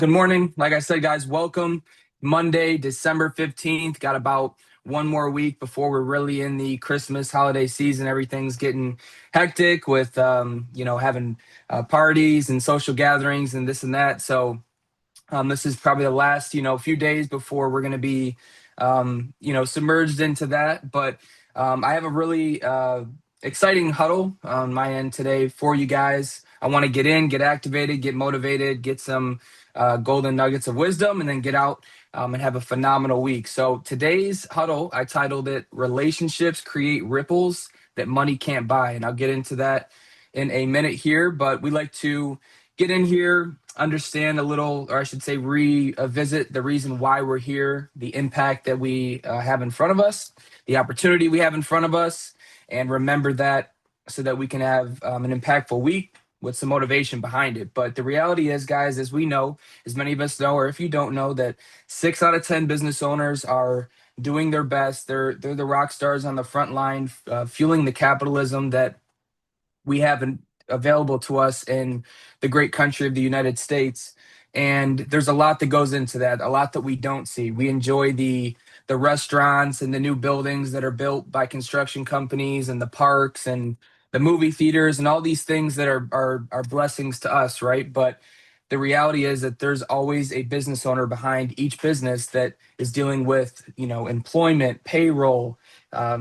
Good morning. Like I said, guys, welcome. Monday, December 15th. Got about one more week before we're really in the Christmas holiday season. Everything's getting hectic with, having parties and social gatherings and this and that. So this is probably the last, few days before we're going to be, submerged into that. But I have a really exciting huddle on my end today for you guys. I want to get in, get activated, get motivated, get some golden nuggets of wisdom, and then get out and have a phenomenal week. So today's huddle, I titled it "Relationships Create Ripples That Money Can't Buy," and I'll get into that in a minute here. But we like to get in here, understand a little, or I should say, revisit the reason why we're here, the impact that we have in front of us, the opportunity we have in front of us, and remember that so that we can have an impactful week with some motivation behind it. But the reality is, guys, as we know, as many of us know, or if you don't know, that 6 out of 10 business owners are doing their best. They're the rock stars on the front line, fueling the capitalism that we have available to us in the great country of the United States. And there's a lot that goes into that, a lot that we don't see. We enjoy the restaurants and the new buildings that are built by construction companies and the parks and the movie theaters and all these things that are blessings to us, right? But the reality is that there's always a business owner behind each business that is dealing with, employment, payroll,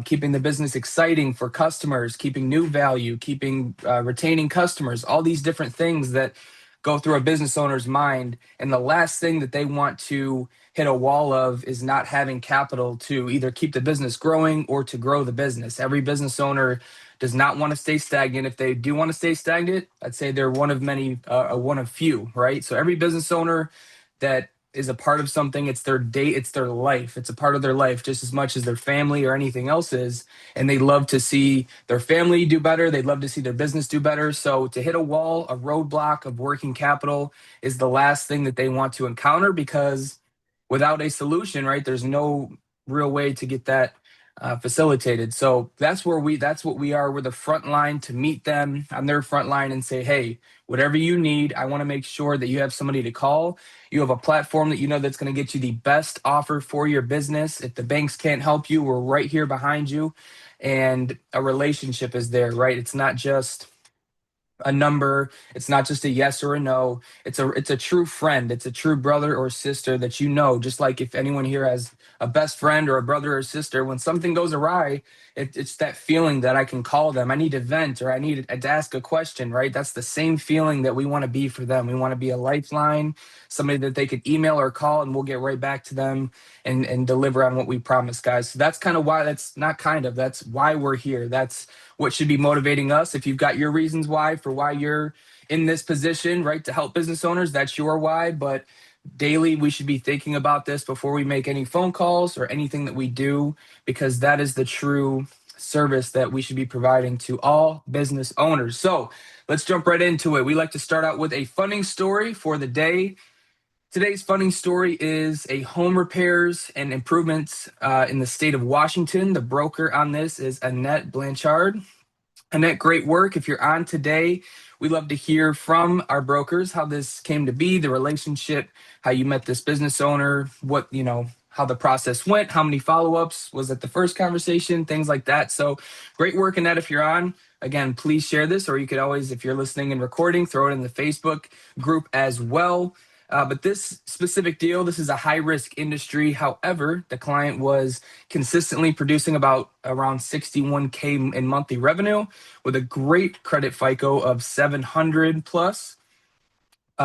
keeping the business exciting for customers, keeping new value, keeping retaining customers, all these different things that go through a business owner's mind. And the last thing that they want to hit a wall of is not having capital to either keep the business growing or to grow the business. Every business owner does not want to stay stagnant. If they do want to stay stagnant, I'd say they're one of many, one of few, right? So every business owner that is a part of something, it's their day, it's their life, it's a part of their life just as much as their family or anything else is. And they love to see their family do better. They'd love to see their business do better. So to hit a wall, a roadblock of working capital is the last thing that they want to encounter, because without a solution, right, there's no real way to get that facilitated. So that's what we are. We're the front line to meet them on their front line and say, hey, whatever you need, I want to make sure that you have somebody to call. You have a platform that you know that's going to get you the best offer for your business. If the banks can't help you, we're right here behind you. And a relationship is there, right? It's not just a number. It's not just a yes or a no. It's a true friend. It's a true brother or sister that you know. Just like if anyone here has a best friend or a brother or sister, when something goes awry, it's that feeling that I can call them. I need to vent, or I need to ask a question, right? That's the same feeling that we want to be for them. We want to be a lifeline, somebody that they could email or call, and we'll get right back to them and deliver on what we promised, guys. So that's kind of why, that's why we're here. That's what should be motivating us. If you've got your reasons why you're in this position, right, to help business owners, that's your why. But daily, we should be thinking about this before we make any phone calls or anything that we do, because that is the true service that we should be providing to all business owners. So let's jump right into it. We like to start out with a funding story for the day. Today's funding story is a home repairs and improvements in the state of Washington. The broker on this is Annette Blanchard. Annette, great work. If you're on today, we love to hear from our brokers how this came to be, the relationship, how you met this business owner, how the process went, how many follow-ups was at the first conversation, things like that. So great work, Annette. If you're on, again, please share this, or you could always, if you're listening and recording, throw it in the Facebook group as well. But this specific deal, this is a high-risk industry. However, the client was consistently producing about around 61K in monthly revenue with a great credit FICO of 700 plus.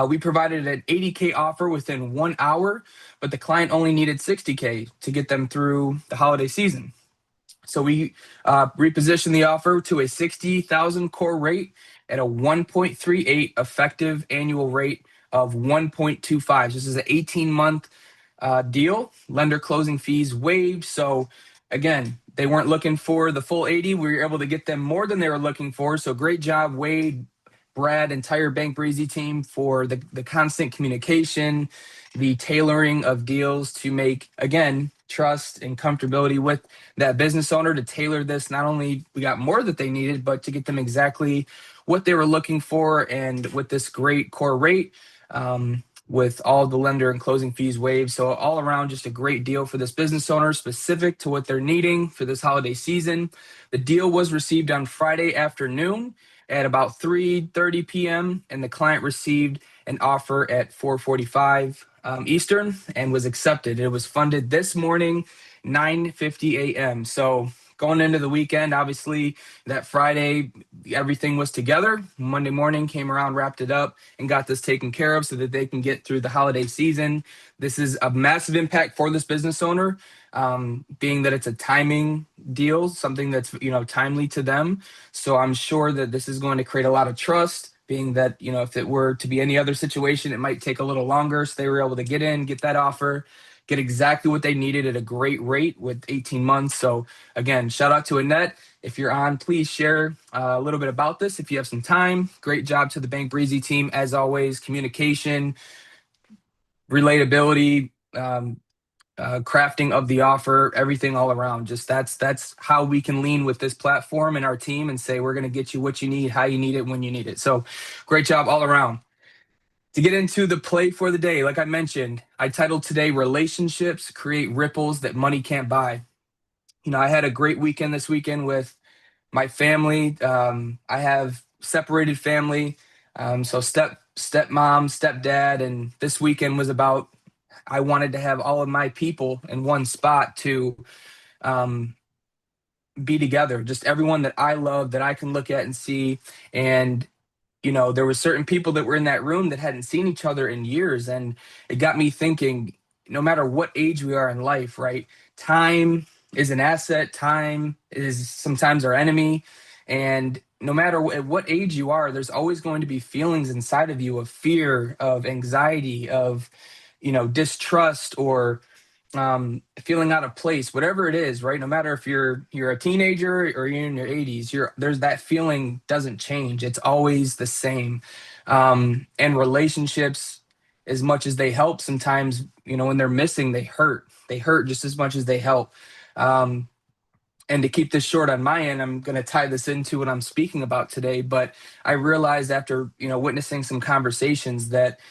We provided an 80K offer within 1 hour, but the client only needed 60K to get them through the holiday season. So we repositioned the offer to a 60,000 core rate at a 1.38 effective annual rate of 1.25. This is an 18-month deal. Lender closing fees waived. So again, they weren't looking for the full 80. We were able to get them more than they were looking for. So great job, Wade, Brad, entire Bank Breezy team for the constant communication, the tailoring of deals to make, again, trust and comfortability with that business owner to tailor this. Not only we got more that they needed, but to get them exactly what they were looking for. And with this great core rate, with all the lender and closing fees waived. So all around, just a great deal for this business owner, specific to what they're needing for this holiday season. The deal was received on Friday afternoon at about 3:30 p.m. and the client received an offer at 4:45 Eastern and was accepted. It was funded this morning, 9:50 a.m. So going into the weekend, obviously that Friday, everything was together. Monday morning came around, wrapped it up, and got this taken care of so that they can get through the holiday season. This is a massive impact for this business owner, being that it's a timing deal, something that's timely to them. So I'm sure that this is going to create a lot of trust. Being that if it were to be any other situation, it might take a little longer. So they were able to get in, get that offer, get exactly what they needed at a great rate with 18 months. So again, shout out to Annette. If you're on, please share a little bit about this if you have some time. Great job to the Bank Breezy team, as always. Communication, relatability, crafting of the offer, everything all around. Just that's how we can lean with this platform and our team and say we're going to get you what you need, how you need it, when you need it. So great job all around. To get into the play for the day, like I mentioned, I titled today "Relationships Create Ripples That Money Can't Buy." I had a great weekend this weekend with my family. I have separated family, so stepmom, stepdad, and this weekend was about, I wanted to have all of my people in one spot to be together, just everyone that I love that I can look at and see. And there were certain people that were in that room that hadn't seen each other in years, and it got me thinking, no matter what age we are in life, right? Time is an asset. Time is sometimes our enemy. And no matter at what age you are, there's always going to be feelings inside of you of fear, of anxiety, of distrust, or feeling out of place, whatever it is, right? No matter if you're a teenager or you're in your 80s, there's that feeling doesn't change. It's always the same. And relationships, as much as they help, sometimes when they're missing, they hurt. They hurt just as much as they help. And to keep this short on my end, I'm going to tie this into what I'm speaking about today. But I realized after witnessing some conversations that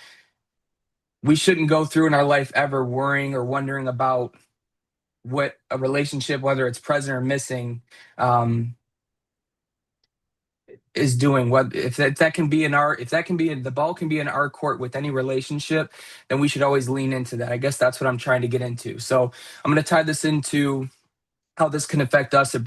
we shouldn't go through in our life ever worrying or wondering about what a relationship, whether it's present or missing, is doing. What if that can be the ball can be in our court with any relationship, then we should always lean into that. I guess that's what I'm trying to get into. So I'm going to tie this into how this can affect us as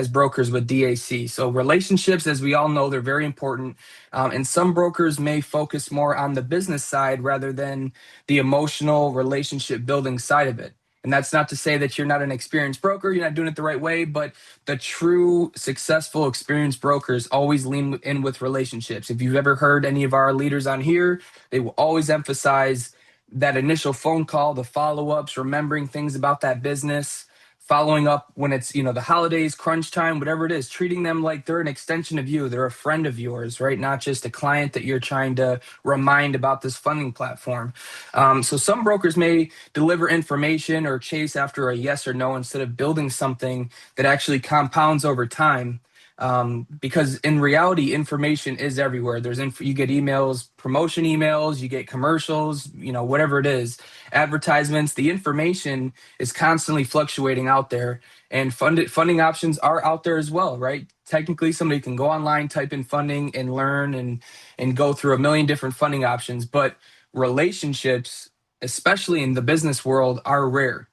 brokers with DAC. So relationships, as we all know, they're very important. And some brokers may focus more on the business side rather than the emotional relationship building side of it. And that's not to say that you're not an experienced broker, you're not doing it the right way, but the true successful experienced brokers always lean in with relationships. If you've ever heard any of our leaders on here, they will always emphasize that initial phone call, the follow-ups, remembering things about that business, following up when it's the holidays, crunch time, whatever it is, treating them like they're an extension of you, they're a friend of yours, right? Not just a client that you're trying to remind about this funding platform. So some brokers may deliver information or chase after a yes or no instead of building something that actually compounds over time. Because in reality, information is everywhere. You get emails, promotion emails, you get commercials, whatever it is, advertisements. The information is constantly fluctuating out there, and funding options are out there as well, right? Technically, somebody can go online, type in funding, and learn and go through a million different funding options. But relationships, especially in the business world, are rare.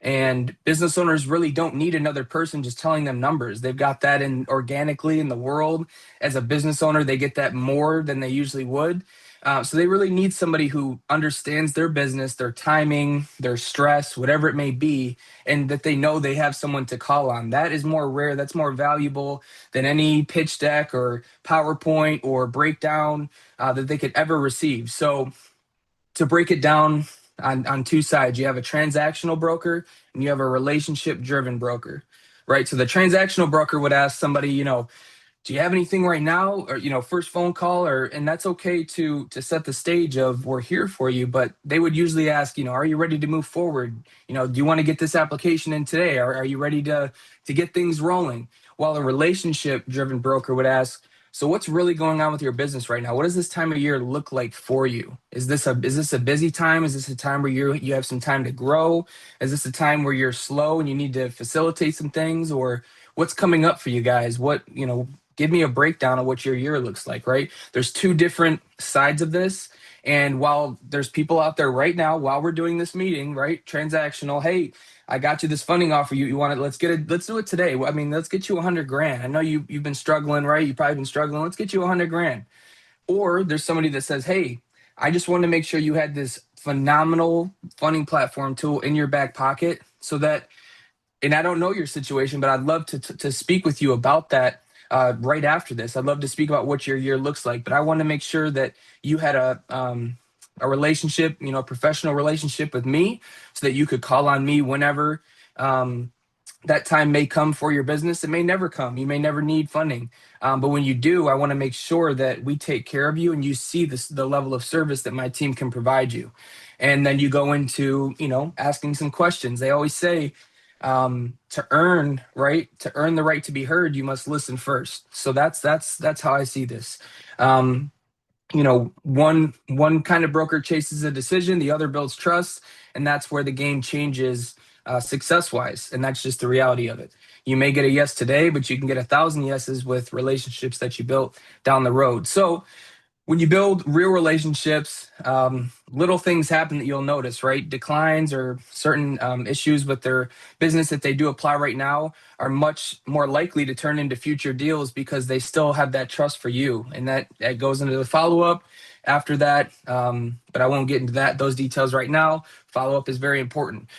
And business owners really don't need another person just telling them numbers. They've got that in organically in the world. As a business owner, they get that more than they usually would. So they really need somebody who understands their business, their timing, their stress, whatever it may be, and that they know they have someone to call on. That is more rare. That's more valuable than any pitch deck or PowerPoint or breakdown that they could ever receive. So to break it down on two sides, you have a transactional broker and you have a relationship driven broker, right? So the transactional broker would ask somebody, do you have anything right now, or first phone call, and that's okay to set the stage of we're here for you. But they would usually ask, are you ready to move forward? Do you want to get this application in today? Are you ready to get things rolling? While a relationship driven broker would ask, So what's really going on with your business right now? What does this time of year look like for you? Is this a busy time? Is this a time where you have some time to grow? Is this a time where you're slow and you need to facilitate some things? Or what's coming up for you guys? Give me a breakdown of what your year looks like, right? There's two different sides of this. And while there's people out there right now, while we're doing this meeting, right, transactional, hey, I got you this funding offer. You want it? Let's do it today. I mean, let's get you 100 grand. I know you've been struggling, right? You've probably been struggling. Let's get you 100 grand. Or there's somebody that says, hey, I just wanted to make sure you had this phenomenal funding platform tool in your back pocket so that, and I don't know your situation, but I'd love to speak with you about that right after this. I'd love to speak about what your year looks like, but I want to make sure that you had a relationship, a professional relationship with me, so that you could call on me whenever that time may come for your business. It may never come. You may never need funding, but when you do, I want to make sure that we take care of you and you see the level of service that my team can provide you. And then you go into asking some questions. They always say, to earn the right to be heard, you must listen first. So that's how I see this. One kind of broker chases a decision, the other builds trust, and that's where the game changes success wise. And that's just the reality of it. You may get a yes today, but you can get 1,000 yeses with relationships that you built down the road. So when you build real relationships, little things happen that you'll notice, right? Declines or certain issues with their business that they do apply right now are much more likely to turn into future deals because they still have that trust for you. And that goes into the follow-up after that. But I won't get into those details right now. Follow-up is very important.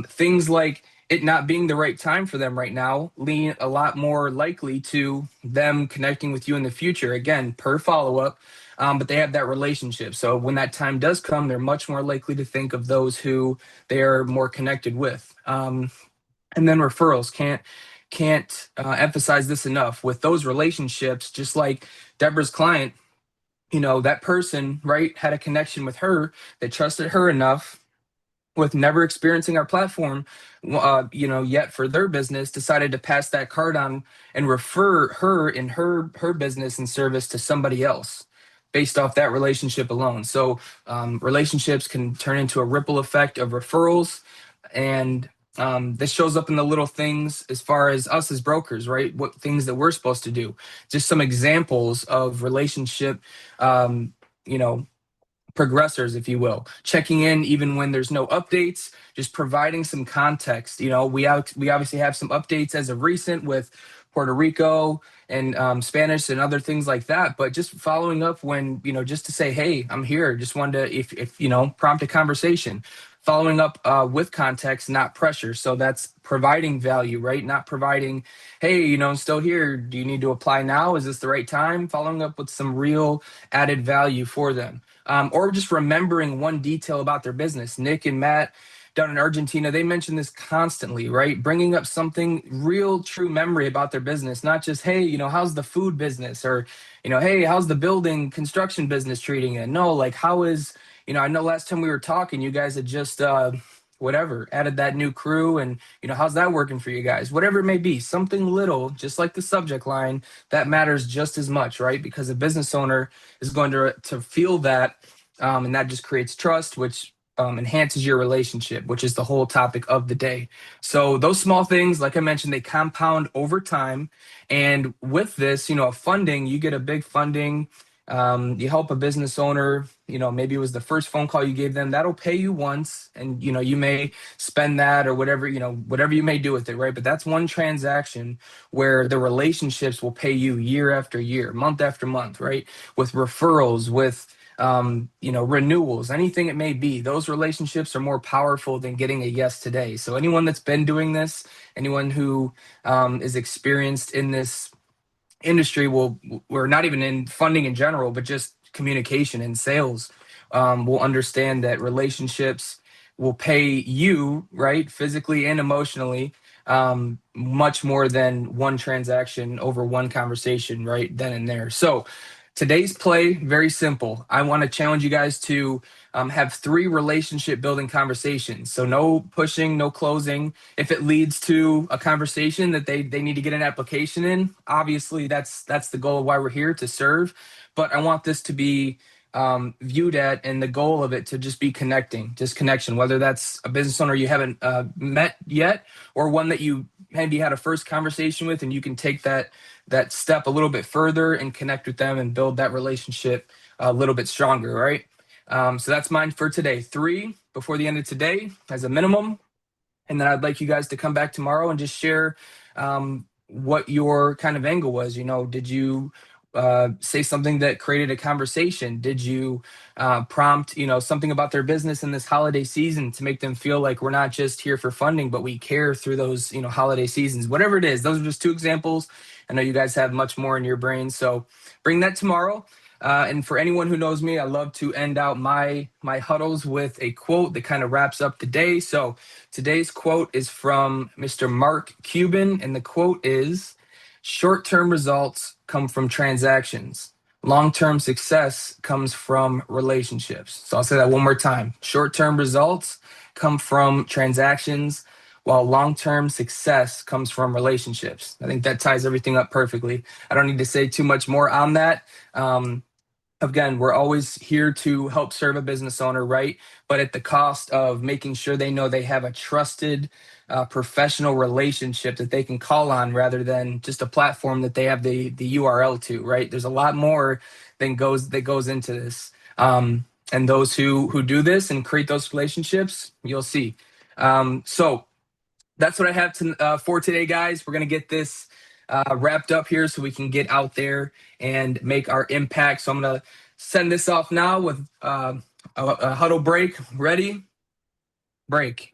Things like it not being the right time for them right now lean a lot more likely to them connecting with you in the future, again, per follow-up. But they have that relationship. So when that time does come, they're much more likely to think of those who they are more connected with. And then referrals, can't emphasize this enough. With those relationships, just like Deborah's client, that person, right, had a connection with her. They trusted her enough with never experiencing our platform, yet for their business, decided to pass that card on and refer her in her business and service to somebody else based off that relationship alone. So relationships can turn into a ripple effect of referrals, and this shows up in the little things as far as us as brokers, right? What things that we're supposed to do. Just some examples of relationship, you know, progressors, if you will, checking in even when there's no updates, just providing some context. We obviously have some updates as of recent with Puerto Rico and Spanish and other things like that, but just following up when, just to say, hey, I'm here. Just wanted to, if prompt a conversation. Following up with context, not pressure. So that's providing value, right? Not providing, hey, I'm still here. Do you need to apply now? Is this the right time? Following up with some real added value for them. Or just remembering one detail about their business. Nick and Matt down in Argentina, they mention this constantly, right? Bringing up something real, true memory about their business, not just, hey, how's the food business, or, hey, how's the building construction business treating it? No, like, how is, I know last time we were talking, you guys had just, added that new crew, and, how's that working for you guys? Whatever it may be, something little, just like the subject line, that matters just as much, right? Because a business owner is going to feel that, and that just creates trust, which enhances your relationship, which is the whole topic of the day. So those small things, like I mentioned, they compound over time. And with this, funding, you get a big funding. You help a business owner, maybe it was the first phone call you gave them, that'll pay you once, and you may spend that or whatever, whatever you may do with it, right? But that's one transaction where the relationships will pay you year after year, month after month, right? With referrals, with renewals, anything it may be. Those relationships are more powerful than getting a yes today. So anyone that's been doing this, anyone who is experienced in this industry we're not even in funding in general, but just communication and sales, will understand that relationships will pay you, right, physically and emotionally, much more than one transaction over one conversation right then and there. So Today's play, very simple. I want to challenge you guys to have 3 relationship building conversations. So no pushing, no closing. If it leads to a conversation that they need to get an application in, obviously that's the goal of why we're here, to serve. But I want this to be viewed at, and the goal of it to just be connecting, just connection, whether that's a business owner you haven't met yet, or one that you maybe had a first conversation with, and you can take that step a little bit further and connect with them and build that relationship a little bit stronger, right? So that's mine for today. 3 before the end of today as a minimum. And then I'd like you guys to come back tomorrow and just share what your kind of angle was. Did you say something that created a conversation? Did you prompt, something about their business in this holiday season to make them feel like we're not just here for funding, but we care through those, holiday seasons, whatever it is. Those are just 2 examples. I know you guys have much more in your brain. So bring that tomorrow. And for anyone who knows me, I love to end out my huddles with a quote that kind of wraps up the day. So today's quote is from Mr. Mark Cuban, and the quote is, "Short-term results come from transactions. Long-term success comes from relationships." So I'll say that one more time. Short-term results come from transactions, while long-term success comes from relationships. I think that ties everything up perfectly. I don't need to say too much more on that. Again, we're always here to help serve a business owner, right? But at the cost of making sure they know they have a trusted, professional relationship that they can call on, rather than just a platform that they have the URL to, right? There's a lot more that goes into this. And those who do this and create those relationships, you'll see. So that's what I have for today, guys. We're going to get this wrapped up here so we can get out there and make our impact. So I'm going to send this off now with a huddle break. Ready? Break.